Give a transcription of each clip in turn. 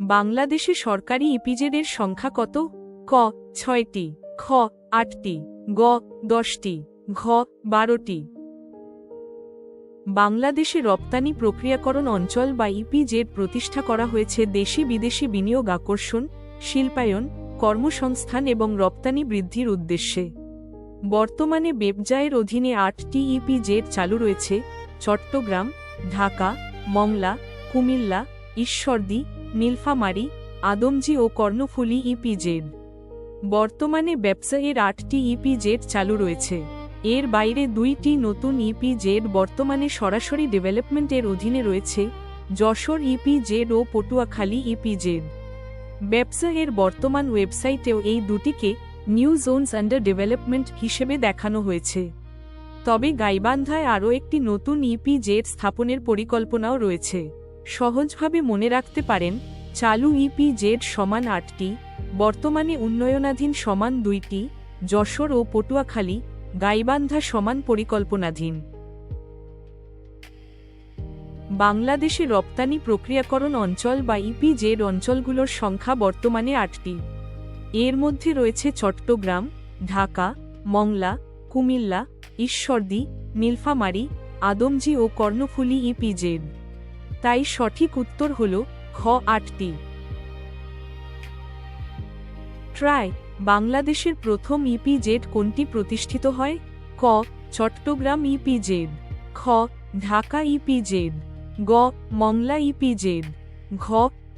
বাংলাদেশে সরকারি ইপিজেডের সংখ্যা কত? ক ৬টি, খ ৮টি, গ ১০টি, ঘ ১২টি। বাংলাদেশে রপ্তানি প্রক্রিয়াকরণ অঞ্চল বা ইপিজেড প্রতিষ্ঠা করা হয়েছে দেশি বিদেশি বিনিয়োগ আকর্ষণ, শিল্পায়ন, কর্মসংস্থান এবং রপ্তানি বৃদ্ধির উদ্দেশ্যে। বর্তমানে ব্যবসায়ের অধীনে ৮টি ইপিজেড চালু রয়েছে: চট্টগ্রাম, ঢাকা, মংলা, কুমিল্লা, ঈশ্বরদী, নীলফামারী, আদমজী ও কর্ণফুলী ইপিজেড। বর্তমানে ব্যবসায়ের ৮টি ইপিজেড চালু রয়েছে। এর বাইরে ২টি নতুন ইপিজেড বর্তমানে সরাসরি ডেভেলপমেন্টের অধীনে রয়েছে: যশোর ইপিজেড ও পটুয়াখালী ইপিজেড। ব্যবসায়ের বর্তমান ওয়েবসাইটেও এই দুটিকে নিউ জোনস আন্ডার ডেভেলপমেন্ট হিসেবে দেখানো হয়েছে। তবে গাইবান্ধায় আরও একটি নতুন ইপিজেড স্থাপনের পরিকল্পনাও রয়েছে। সহজভাবে মনে রাখতে পারেন, চালু ইপিজেড সমান ৮টি, বর্তমানে উন্নয়নাধীন সমান ২টি, যশোর ও পটুয়াখালী, গাইবান্ধা সমান পরিকল্পনাধীন। বাংলাদেশে রপ্তানি প্রক্রিয়াকরণ অঞ্চল বা ইপিজেড অঞ্চলগুলোর সংখ্যা বর্তমানে ৮টি। এর মধ্যে রয়েছে চট্টগ্রাম, ঢাকা, মংলা, কুমিল্লা, ঈশ্বরদী, নীলফামারী, আদমজী ও কর্ণফুলী ইপিজেড। তাই সঠিক উত্তর হল খ ৮টি। ট্রাই বাংলাদেশের প্রথম ইপিজেড কোনটি প্রতিষ্ঠিত হয়? ক চট্টগ্রাম ইপিজেড, খ ঢাকা ইপিজেড, গ মংলা ইপিজেড, ঘ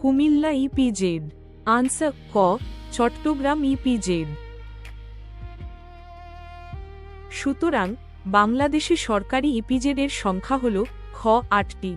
কুমিল্লা ইপিজেড। আনসার ক চট্টগ্রাম ইপিজেড। সুতরাং বাংলাদেশে সরকারি ইপিজেডের সংখ্যা হল খ ৮টি।